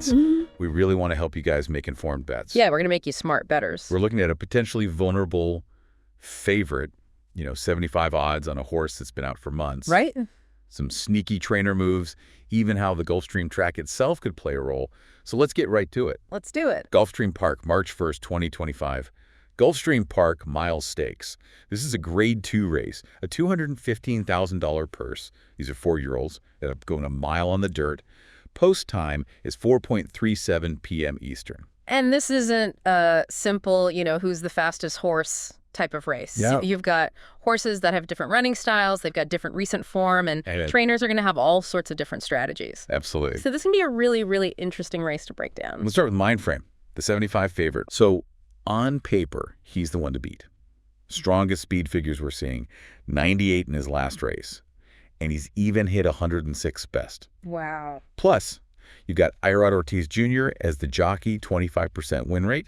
odds. We really want to help you guys make informed bets. Yeah, we're going to make you smart bettors. We're looking at a potentially vulnerable favorite, 75 odds on a horse that's been out for months. Right? Some sneaky trainer moves, even how the Gulfstream track itself could play a role. So let's get right to it. Let's do it. Gulfstream Park, March 1st, 2025. Gulfstream Park Mile Stakes. This is a Grade 2 race, a $215,000 purse. These are 4-year-olds that are going a mile on the dirt. Post time is 4:37 p.m. Eastern. And this isn't a simple, who's the fastest horse type of race. Yeah. You've got horses that have different running styles. They've got different recent form, and trainers are going to have all sorts of different strategies. Absolutely. So this can be a really, really interesting race to break down. Let's start with Mindframe, the 75 favorite. So on paper, he's the one to beat. Strongest speed figures we're seeing, 98 in his last race. And he's even hit 106 best. Wow. Plus, you've got Irad Ortiz Jr. as the jockey, 25% win rate.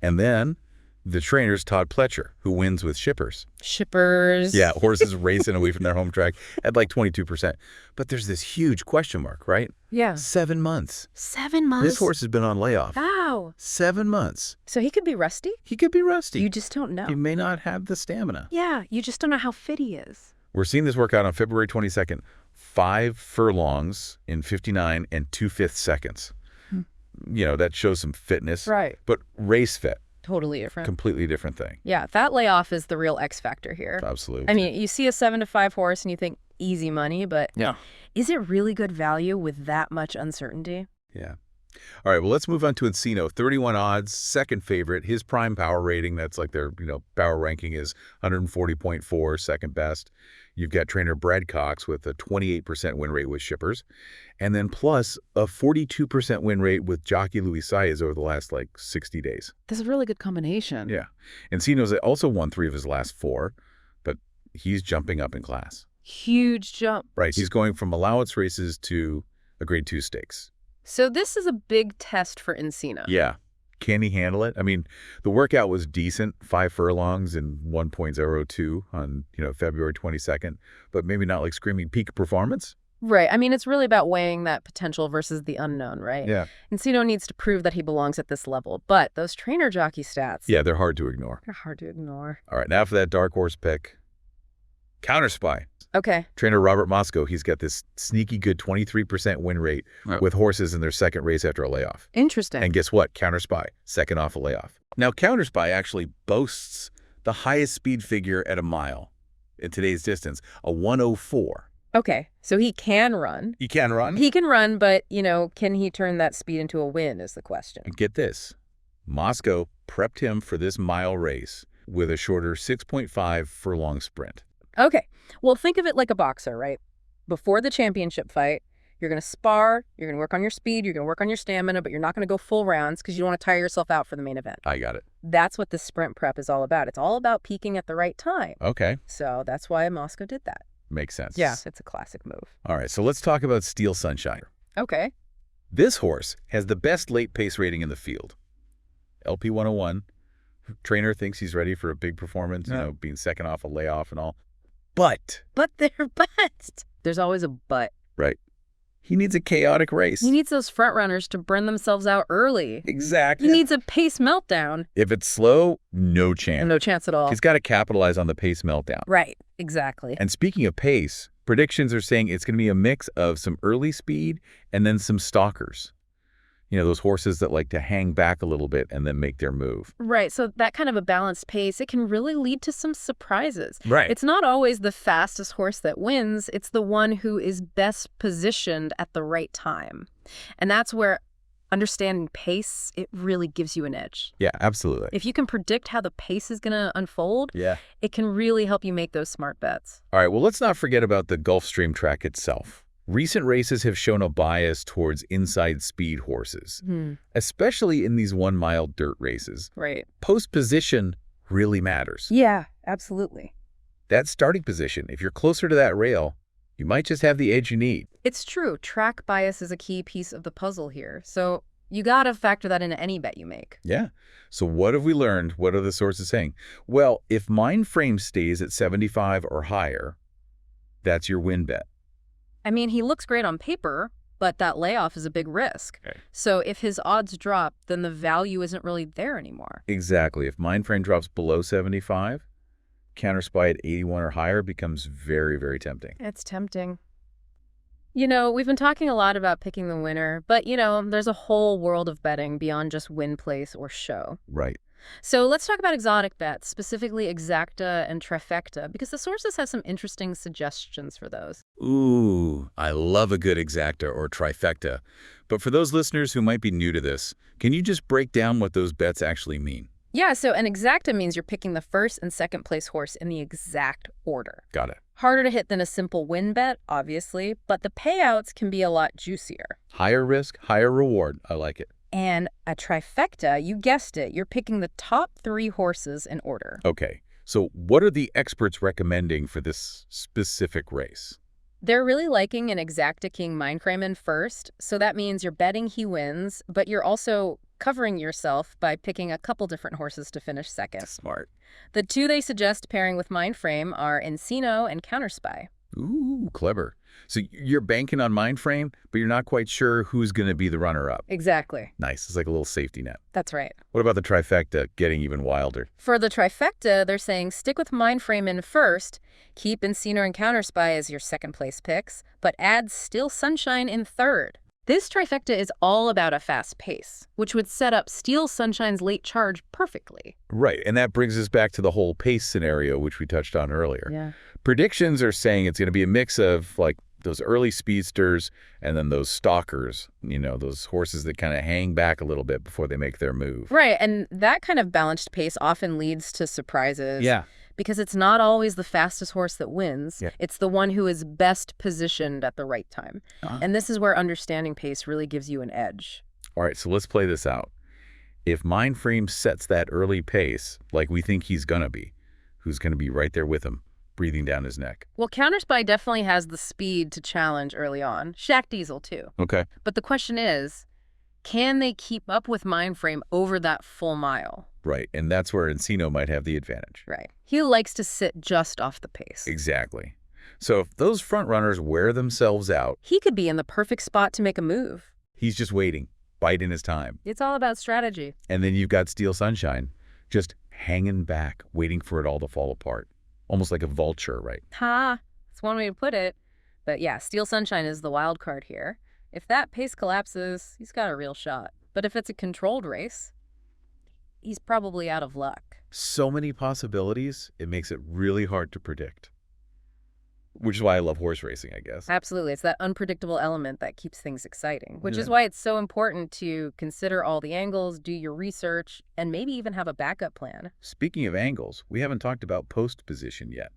And then the trainer's Todd Pletcher, who wins with shippers. Shippers. Yeah, horses racing away from their home track at like 22%. But there's this huge question mark, right? Yeah. 7 months. 7 months? This horse has been on layoff. Wow. 7 months. So he could be rusty? He could be rusty. You just don't know. He may not have the stamina. Yeah, you just don't know how fit he is. We're seeing this work out on February 22nd. 5 furlongs in 59 and 2/5 seconds. That shows some fitness. Right. But race fit. Totally different. Completely different thing. Yeah, that layoff is the real X factor here. Absolutely. I mean, you see a 7-5 horse and you think easy money, but is it really good value with that much uncertainty? Yeah. All right, well, let's move on to Encino. 31 odds, second favorite. His prime power rating, that's like their, power ranking is 140.4, second best. You've got trainer Brad Cox with a 28% win rate with shippers. And then plus a 42% win rate with jockey Luis Saez over the last, 60 days. This is a really good combination. Yeah. Encino's also won 3 of his last 4, but he's jumping up in class. Huge jump. Right. He's going from allowance races to a Grade 2 stakes. So this is a big test for Encino. Yeah. Can he handle it? I mean, the workout was decent, 5 furlongs and 1.02 on, February 22nd, but maybe not like screaming peak performance. Right. I mean, it's really about weighing that potential versus the unknown, right? Yeah. Encino needs to prove that he belongs at this level, but those trainer jockey stats. Yeah, they're hard to ignore. They're hard to ignore. All right, now for that dark horse pick. Counter Spy. Okay. Trainer Robert Moscow, he's got this sneaky good 23% win rate with horses in their second race after a layoff. Interesting. And guess what? Counter Spy, second off a layoff. Now, Counter Spy actually boasts the highest speed figure at a mile in today's distance, a 104. Okay, so he can run. He can run? He can run, but, can he turn that speed into a win is the question. And get this. Moscow prepped him for this mile race with a shorter 6.5 furlong sprint. Okay, well, think of it like a boxer, right? Before the championship fight, you're going to spar, you're going to work on your speed, you're going to work on your stamina, but you're not going to go full rounds because you don't want to tire yourself out for the main event. I got it. That's what the sprint prep is all about. It's all about peaking at the right time. Okay. So that's why Moscow did that. Makes sense. Yeah, it's a classic move. All right, so let's talk about Steel Sunshine. Okay. This horse has the best late pace rating in the field. LP 101. Trainer thinks he's ready for a big performance, being second off a layoff and all. But There's always a but. Right. He needs a chaotic race. He needs those front runners to burn themselves out early. Exactly. He needs a pace meltdown. If it's slow, no chance. No chance at all. He's got to capitalize on the pace meltdown. Right. Exactly. And speaking of pace, predictions are saying it's going to be a mix of some early speed and then some stalkers. Those horses that like to hang back a little bit and then make their move. Right. So that kind of a balanced pace, it can really lead to some surprises. Right. It's not always the fastest horse that wins. It's the one who is best positioned at the right time. And that's where understanding pace, it really gives you an edge. Yeah, absolutely. If you can predict how the pace is going to unfold, it can really help you make those smart bets. All right. Well, let's not forget about the Gulfstream track itself. Recent races have shown a bias towards inside speed horses, especially in these 1 mile dirt races. Right. Post position really matters. Yeah, absolutely. That starting position, if you're closer to that rail, you might just have the edge you need. It's true. Track bias is a key piece of the puzzle here. So you got to factor that into any bet you make. Yeah. So what have we learned? What are the sources saying? Well, if Mindframe stays at 75 or higher, that's your win bet. I mean, he looks great on paper, but that layoff is a big risk. Okay. So if his odds drop, then the value isn't really there anymore. Exactly. If Mindframe drops below 75, Counterspy at 81 or higher becomes very, very tempting. It's tempting. We've been talking a lot about picking the winner, but, there's a whole world of betting beyond just win, place, or show. Right. So let's talk about exotic bets, specifically exacta and trifecta, because the sources have some interesting suggestions for those. Ooh, I love a good exacta or trifecta. But for those listeners who might be new to this, can you just break down what those bets actually mean? Yeah, so an exacta means you're picking the first and second place horse in the exact order. Got it. Harder to hit than a simple win bet, obviously, but the payouts can be a lot juicier. Higher risk, higher reward. I like it. And a trifecta, you guessed it, you're picking the top 3 horses in order. Okay, so what are the experts recommending for this specific race? They're really liking an exacta king Mindframe in first, so that means you're betting he wins, but you're also covering yourself by picking a couple different horses to finish second. Smart. The 2 they suggest pairing with Mindframe are Encino and Counterspy. Ooh, clever. So you're banking on Mindframe, but you're not quite sure who's going to be the runner-up. Exactly. Nice. It's like a little safety net. That's right. What about the trifecta, getting even wilder? For the trifecta, they're saying stick with Mindframe in first, keep Encino and Counterspy as your second place picks, but add Steel Sunshine in third. This trifecta is all about a fast pace, which would set up Steel Sunshine's late charge perfectly. Right, and that brings us back to the whole pace scenario, which we touched on earlier. Yeah. Predictions are saying it's going to be a mix of, like, those early speedsters and then those stalkers, those horses that kind of hang back a little bit before they make their move. Right, and that kind of balanced pace often leads to surprises. Yeah. Because it's not always the fastest horse that wins. Yeah. It's the one who is best positioned at the right time. And this is where understanding pace really gives you an edge. All right, so let's play this out. If Mindframe sets that early pace, like we think he's going to be, who's going to be right there with him, breathing down his neck? Well, Counterspy definitely has the speed to challenge early on. Shaq Diesel, too. Okay. But the question is, can they keep up with Mindframe over that full mile? Right, and that's where Encino might have the advantage. Right. He likes to sit just off the pace. Exactly. So if those front runners wear themselves out, He could be in the perfect spot to make a move. he's just waiting, biding his time. It's all about strategy. And then you've got Steel Sunshine just hanging back, waiting for it all to fall apart. Almost like a vulture, right? Ha! That's one way to put it. But yeah, Steel Sunshine is the wild card here. If that pace collapses, he's got a real shot. But if it's a controlled race, he's probably out of luck. So many possibilities, it makes it really hard to predict. Which is why I love horse racing, I guess. Absolutely. It's that unpredictable element that keeps things exciting, which is Yeah. why it's so important to consider all the angles, do your research, and maybe even have a backup plan. Speaking of angles, we haven't talked about post position yet.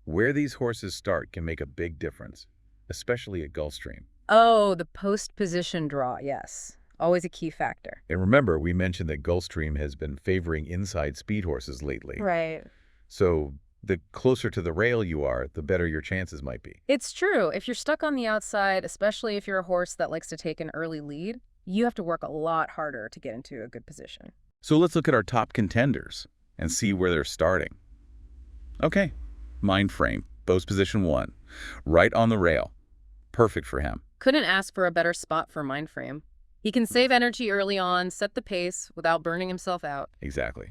Where these horses start can make a big difference, especially at Gulfstream. Oh, the post position draw, yes. Always a key factor. And remember, we mentioned that Gulfstream has been favoring inside speed horses lately. Right. So the closer to the rail you are, the better your chances might be. It's true. If you're stuck on the outside, especially if you're a horse that likes to take an early lead, you have to work a lot harder to get into a good position. So let's look at our top contenders and see where they're starting. Okay, Mindframe, post position 1, right on the rail. Perfect for him. Couldn't ask for a better spot for Mindframe. He can save energy early on, set the pace without burning himself out. Exactly.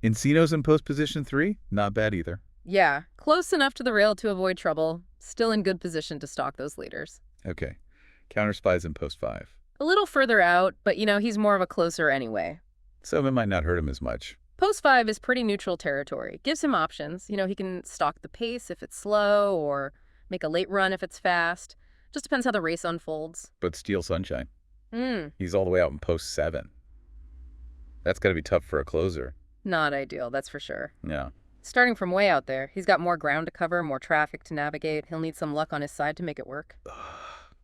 Encino's in post position 3, not bad either. Yeah, close enough to the rail to avoid trouble. Still in good position to stalk those leaders. Okay, Counterspy's in post 5. A little further out, but he's more of a closer anyway. So it might not hurt him as much. Post 5 is pretty neutral territory. Gives him options. He can stalk the pace if it's slow or make a late run if it's fast. Just depends how the race unfolds. But Steel Sunshine, Hmm, he's all the way out in post 7. That's got to be tough for a closer. not ideal, that's for sure. Yeah. Starting from way out there, he's got more ground to cover, more traffic to navigate. He'll need some luck on his side to make it work.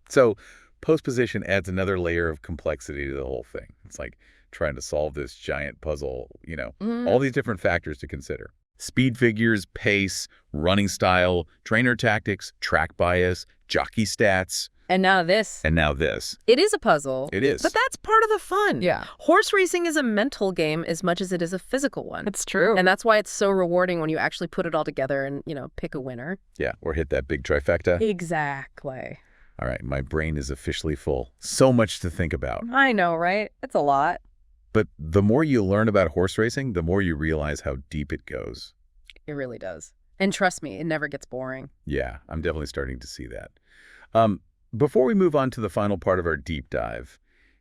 So post position adds another layer of complexity to the whole thing. It's like trying to solve this giant puzzle, all these different factors to consider. Speed figures, pace, running style, trainer tactics, track bias, jockey stats, And now this. and now this. It is a puzzle. It is. But that's part of the fun. Yeah. Horse racing is a mental Mental game as much as it is a physical one. It's true. And that's why it's so rewarding when you actually put it all together and, pick a winner. Yeah, or hit that big trifecta. Exactly. All right, my brain is officially full. So much to think about. I know, right? It's a lot. But the more you learn about horse racing, the more you realize how deep it goes. It really does. And trust me, it never gets boring. Yeah, I'm definitely starting to see that. Before we move on to the final part of our deep dive,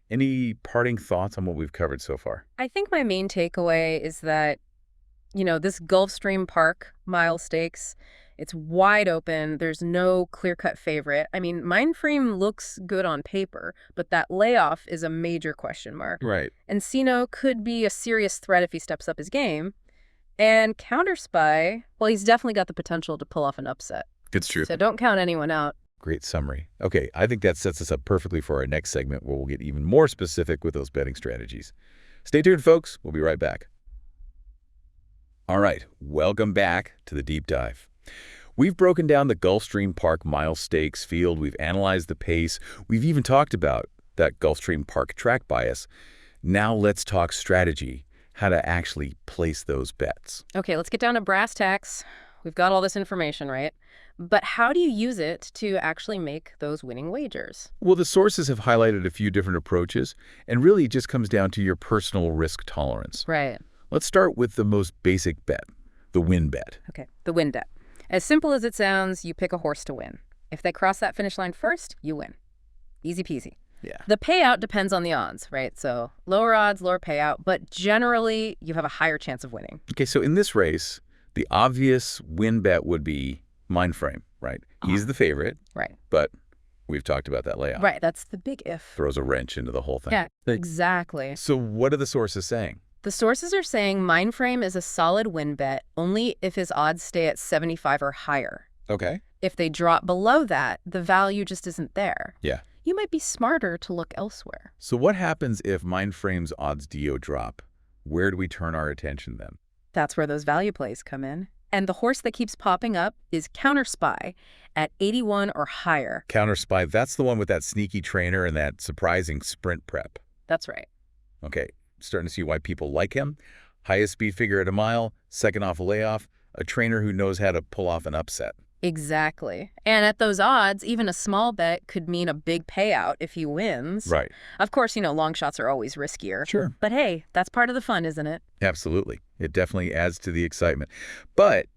any parting thoughts on what we've covered so far? I think my main takeaway is that, this Gulfstream Park mile stakes, it's wide open. There's no clear-cut favorite. I mean, Mindframe looks good on paper, but that layoff is a major question mark. Right. Encino could be a serious threat if he steps up his game. And Counterspy, well, he's definitely got the potential to pull off an upset. It's true. So don't count anyone out. Great summary. Okay, I think that sets us up perfectly for our next segment where we'll get even more specific with those betting strategies. Stay tuned, folks. We'll be right back. All right, welcome back to the deep dive. We've broken down the Gulfstream Park mile stakes field. We've analyzed the pace. We've even talked about that Gulfstream Park track bias. Now let's talk strategy, how to actually place those bets. Okay, let's get down to brass tacks. We've got all this information, right? But how do you use it to actually make those winning wagers? Well, the sources have highlighted a few different approaches, and really it just comes down to your personal risk tolerance. Right. Let's start with the most basic bet, the win bet. Okay, the win bet. As simple as it sounds, you pick a horse to win. If they cross that finish line first, you win. Easy peasy. Yeah. The payout depends on the odds, right? So lower odds, lower payout, but generally you have a higher chance of winning. Okay, so in this race, the obvious win bet would be Mindframe, right? He's the favorite. Right. But we've talked about that layoff. Right, that's the big if. Throws a wrench into the whole thing. Yeah, exactly. So what are the sources saying? The sources are saying Mindframe is a solid win bet only if his odds stay at 75 or higher. Okay. If they drop below that, the value just isn't there. Yeah. You might be smarter to look elsewhere. So what happens if Mindframe's odds DO drop? Where do we turn our attention then? That's where those value plays come in. And the horse that keeps popping up is Counterspy at 81 or higher. Counterspy, that's the one with that sneaky trainer and that surprising sprint prep. That's right. Okay, starting to see why people like him. Highest speed figure at a mile, second off a layoff, a trainer who knows how to pull off an upset. Exactly. And at those odds, even a small bet could mean a big payout if he wins. Right. Of course, long shots are always riskier. Sure. But hey, that's part of the fun, isn't it? Absolutely. It definitely adds to the excitement. But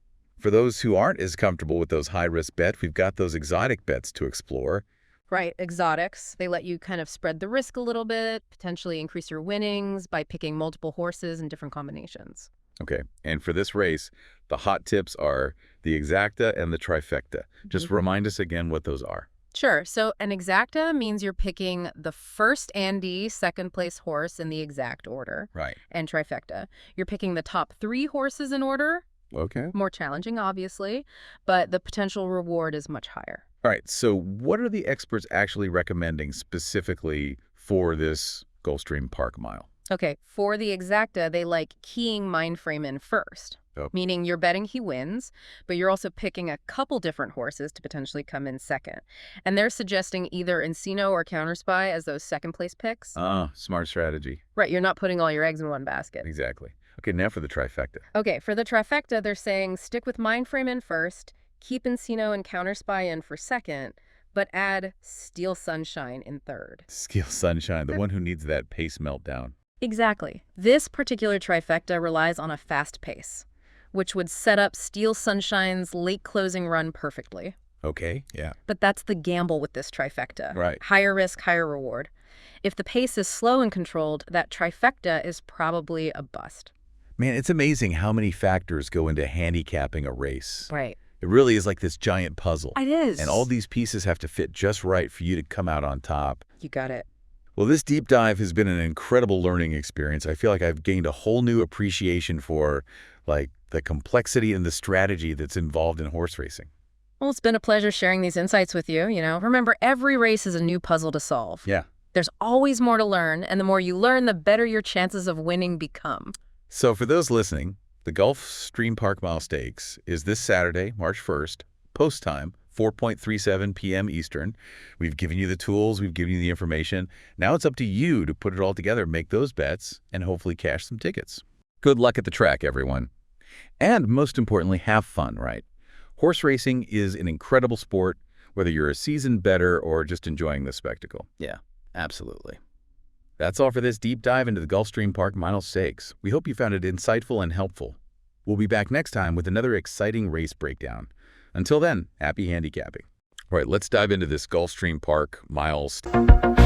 for those who aren't as comfortable with those high-risk bets, we've got those exotic bets to explore. Right, exotics. They let you kind of spread the risk a little bit, potentially increase your winnings by picking multiple horses in different combinations. Okay, and for this race, the hot tips are the exacta and the trifecta. Just remind us again what those are. Sure. So an exacta means you're picking the first Andy second place horse in the exact order. Right. And trifecta, you're picking the top 3 horses in order. Okay. More challenging, obviously, but the potential reward is much higher. All right, so what are the experts actually recommending specifically for this Gulfstream Park mile? Okay, for the exacta, they like keying Mindframe in first, meaning you're betting he wins, but you're also picking a couple different horses to potentially come in second. And they're suggesting either Encino or Counterspy as those second place picks. Ah, smart strategy. Right, you're not putting all your eggs in one basket. Exactly. Okay, now for the trifecta. Okay, for the trifecta, they're saying stick with Mindframe in first, keep Encino and Counterspy in for second, but add Steel Sunshine in third. Steel Sunshine, the one who needs that pace meltdown. Exactly. This particular trifecta relies on a fast pace, which would set up Steel Sunshine's late closing run perfectly. Okay, yeah. But that's the gamble with this trifecta. Right. Higher risk, higher reward. If the pace is slow and controlled, that trifecta is probably a bust. Man, it's amazing how many factors go into handicapping a race. Right. It really is like this giant puzzle. It is. And all these pieces have to fit just right for you to come out on top. You got it. Well, this deep dive has been an incredible learning experience. I feel like I've gained a whole new appreciation for, the complexity and the strategy that's involved in horse racing. Well, it's been a pleasure sharing these insights with you. Remember, every race is a new puzzle to solve. Yeah. There's always more to learn, and the more you learn, the better your chances of winning become. So for those listening, the Gulfstream Park Mile Stakes is this Saturday, March 1st, post time, 4:37 p.m. Eastern. We've given you the tools. We've given you the information. Now it's up to you to put it all together, make those bets, and hopefully cash some tickets. Good luck at the track, everyone. And most importantly, have fun, right? Horse racing is an incredible sport. whether you're a seasoned bettor or just enjoying the spectacle. Yeah, absolutely. That's all for this deep dive into the Gulfstream Park Mile Stakes. We hope you found it insightful and helpful. We'll be back next time with another exciting race breakdown. Until then, happy handicapping. All right, let's dive into this Gulfstream Park Mile Stakes.